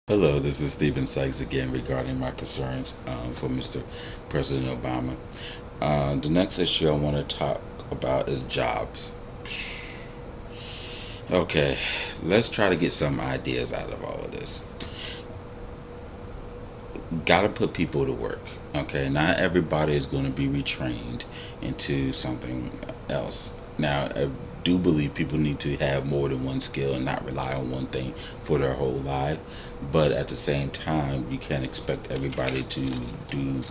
Hello, this is Stephen Sykes again regarding my concerns for Mr. President Obama. The next issue I want to talk about is jobs. Okay, let's try to get some ideas out of all of this. Got to put people to work. Okay, not everybody is going to be retrained into something else. Now, I do believe people need to have more than one skill and not rely on one thing for their whole life. But at the same time, you can't expect everybody to do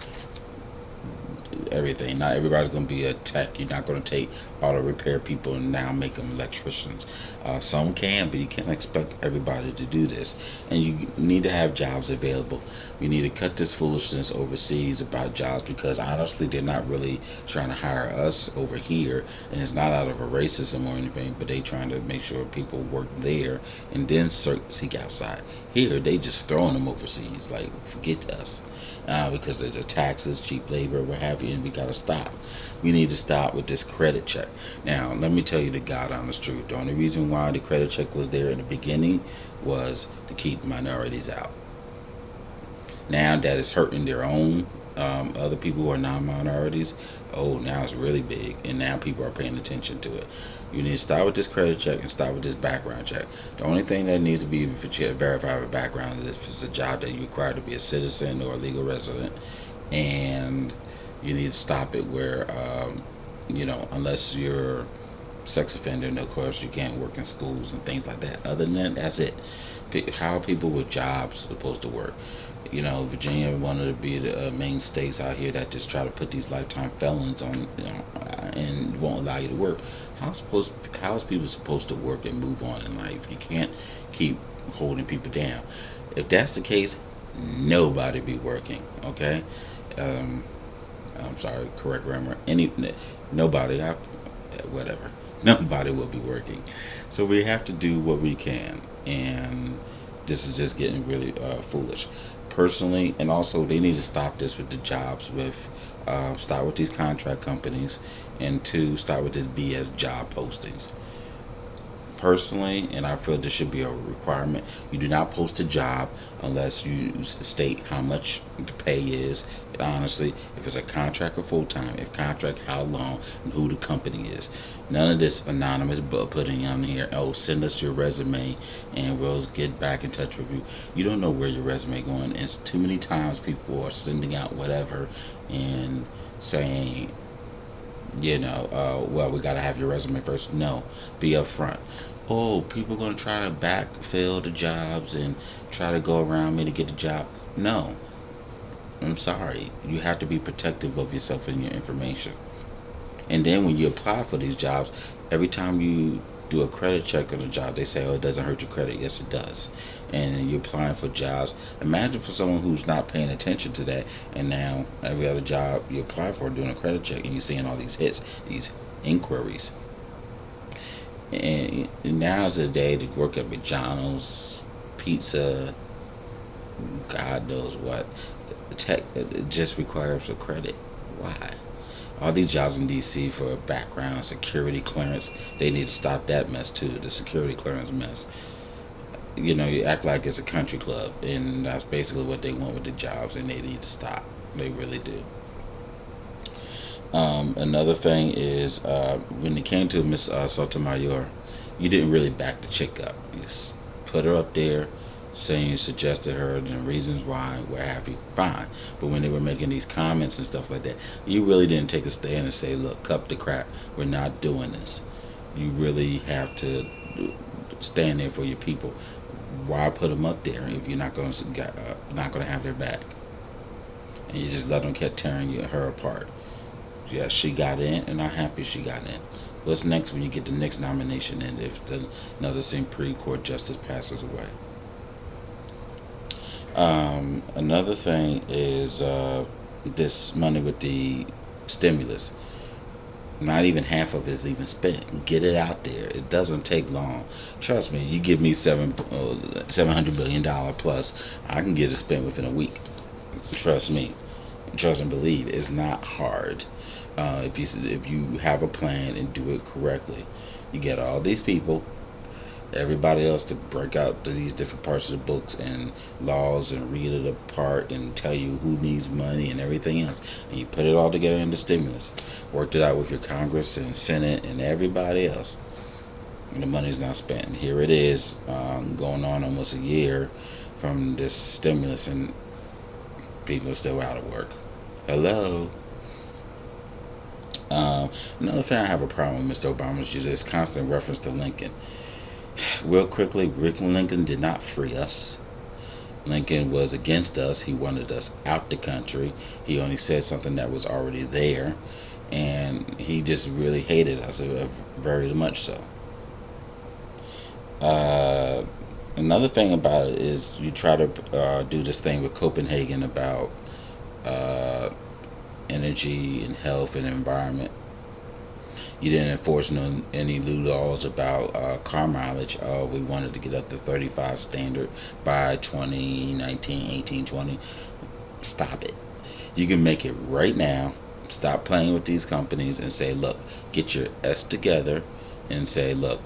everything. Not everybody's going to be a tech. You're not going to take auto repair people and now make them electricians. Some can, but you can't expect everybody to do this. And you need to have jobs available. We need to cut this foolishness overseas about jobs, because honestly, they're not really trying to hire us over here, and it's not out of a racism or anything, but they trying to make sure people work there and then seek outside. Here, they just throwing them overseas, like forget us. Because of the taxes, cheap labor, what have you, and we got to stop. We need to stop with this credit check. Now, let me tell you the God honest truth. The only reason why the credit check was there in the beginning was to keep minorities out. Now that it's hurting their own other people who are non-minorities, oh, now it's really big, and now people are paying attention to it. You need to start with this credit check and start with this background check. The only thing that needs to be verified with background is if it's a job that you require to be a citizen or a legal resident, and you need to stop it where, unless you're a sex offender, and of course you can't work in schools and things like that. Other than that, that's it. How are people with jobs supposed to work? Virginia wanted to be the main states out here that just try to put these lifetime felons on, and won't allow you to work. How is people supposed to work and move on in life? You can't keep holding people down. If that's the case, nobody be working. Okay, I'm sorry, correct grammar. Nobody, whatever. Nobody will be working. So we have to do what we can, and this is just getting really foolish. Personally, and also they need to stop this with the jobs. Start with these contract companies, and two, start with this BS job postings. Personally, and I feel this should be a requirement, you do not post a job unless you state how much the pay is. Honestly, if it's a contract or full-time, if contract, how long, and who the company is. None of this anonymous putting on here, oh, send us your resume and we'll get back in touch with you. You don't know where your resume going. And too many times people are sending out whatever and saying, well, we got to have your resume first. No, be upfront. Oh, people going to try to backfill the jobs and try to go around me to get the job. No, I'm sorry. You have to be protective of yourself and your information. And then when you apply for these jobs, every time you do a credit check on a job, they say, oh, it doesn't hurt your credit. Yes, it does. And you're applying for jobs. Imagine for someone who's not paying attention to that, and now every other job you apply for doing a credit check, and you're seeing all these hits, these inquiries. And now's the day to work at McDonald's, pizza, God knows what. Tech, it just requires a credit. Why? All these jobs in DC for background security clearance, they need to stop that mess too, the security clearance mess. You act like it's a country club, and that's basically what they want with the jobs, and they need to stop. They really do. Another thing is, when it came to Miss Sotomayor, you didn't really back the chick up. You just put her up there, saying you suggested her and the reasons why, what have you, fine. But when they were making these comments and stuff like that, you really didn't take a stand and say, look, cut the crap, we're not doing this. You really have to stand there for your people. Why put them up there if you're not going to have their back? And you just let them keep tearing her apart. Yeah, she got in, and I'm happy she got in. What's next when you get the next nomination in if another Supreme Court justice passes away? Another thing is this money with the stimulus. Not even half of it is even spent. Get it out there. It doesn't take long. Trust me. You give me $700 billion plus, I can get it spent within a week. Trust me. Trust and believe. It's not hard. If you have a plan and do it correctly, you get all these people Everybody else to break out these different parts of the books and laws and read it apart and tell you who needs money and everything else. And you put it all together in the stimulus. Worked it out with your Congress and Senate and everybody else. And the money's not spent. And here it is, going on almost a year from this stimulus, and people are still out of work. Hello. Another thing I have a problem with Mr. Obama is this constant reference to Lincoln. Real quickly, Rick Lincoln did not free us. Lincoln was against us. He wanted us out the country. He only said something that was already there, and he just really hated us, very much so. Another thing about it is you try to do this thing with Copenhagen about energy and health and environment. You didn't enforce any new laws about car mileage. We wanted to get up to 35 standard by 2019, 18, 20. Stop it. You can make it right now. Stop playing with these companies and say, look, get your S together and say, look,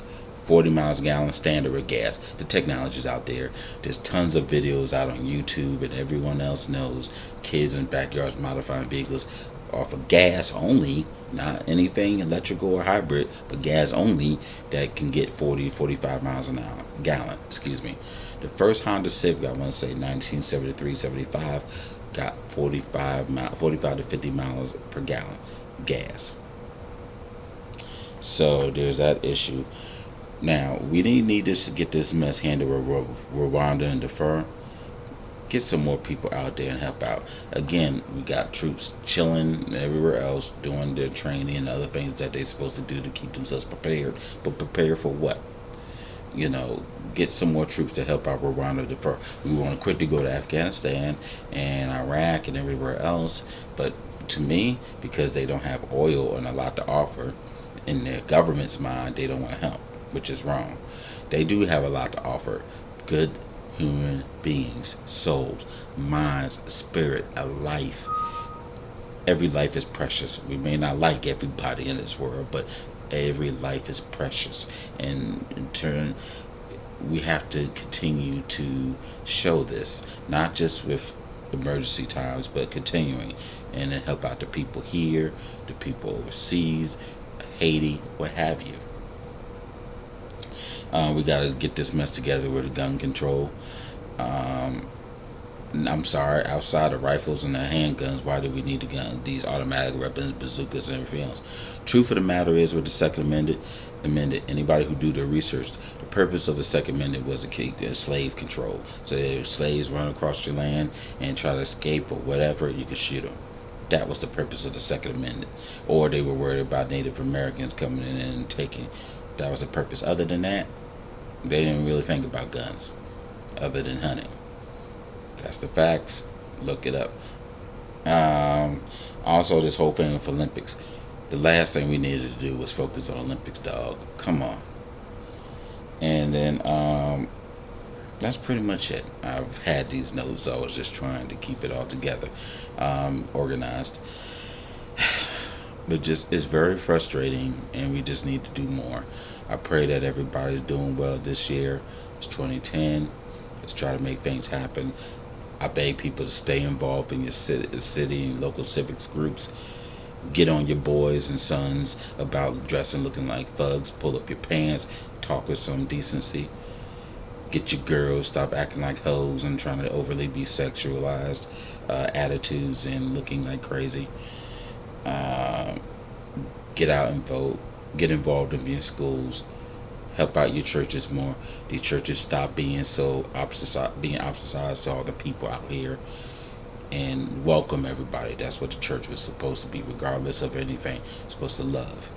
40 miles a gallon standard with gas. The technology's out there. There's tons of videos out on YouTube, and everyone else knows kids in backyards modifying vehicles off of gas only, not anything electrical or hybrid, but gas only, that can get 40-45 miles an hour gallon. Excuse me. The first Honda Civic, I want to say 1973-75, got 45 to 50 miles per gallon gas. So there's that issue. Now, we need to get this mess handled with Rwanda and defer. Get some more people out there and help out. Again, we got troops chilling everywhere else, doing their training and other things that they're supposed to do to keep themselves prepared. But prepared for what? Get some more troops to help out Rwanda defer. We want to quickly go to Afghanistan and Iraq and everywhere else. But to me, because they don't have oil and a lot to offer, in their government's mind, they don't want to help, which is wrong. They do have a lot to offer. Good human beings, souls, minds, spirit, a life. Every life is precious. We may not like everybody in this world, but every life is precious. And in turn, we have to continue to show this, not just with emergency times, but continuing and help out the people here, the people overseas, Haiti, what have you. We got to get this mess together with gun control. I'm sorry, outside of rifles and the handguns, why do we need these automatic weapons, bazookas, and everything else? Truth of the matter is, with the Second Amendment, anybody who do their research, the purpose of the Second Amendment was to keep slave control. So if slaves run across your land and try to escape or whatever, you can shoot them. That was the purpose of the Second Amendment. Or they were worried about Native Americans coming in and taking. That was the purpose. Other than that, they didn't really think about guns, other than hunting. That's the facts. Look it up. Also, this whole thing of Olympics. The last thing we needed to do was focus on Olympics, dog. Come on. And then that's pretty much it. I've had these notes, so I was just trying to keep it all together, organized. But it's very frustrating, and we just need to do more. I pray that everybody's doing well this year. It's 2010. Let's try to make things happen. I beg people to stay involved in your city and local civics groups. Get on your boys and sons about dressing looking like thugs. Pull up your pants. Talk with some decency. Get your girls, stop acting like hoes and trying to overly be sexualized attitudes and looking like crazy. Get out and vote. Get involved in your schools. Help out your churches more. These churches stop being so ostracized to all the people out here, and welcome everybody. That's what the church was supposed to be, regardless of anything. It's supposed to love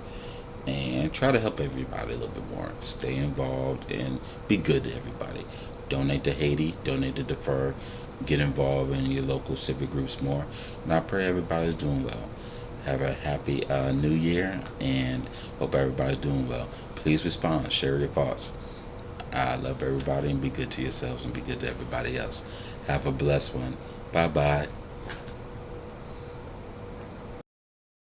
and try to help everybody a little bit more. Stay involved and be good to everybody. Donate to Haiti. Donate to Defer. Get involved in your local civic groups more. And I pray everybody's doing well. Have a happy new year, and hope everybody's doing well. Please respond. Share your thoughts. I love everybody, and be good to yourselves and be good to everybody else. Have a blessed one. Bye-bye.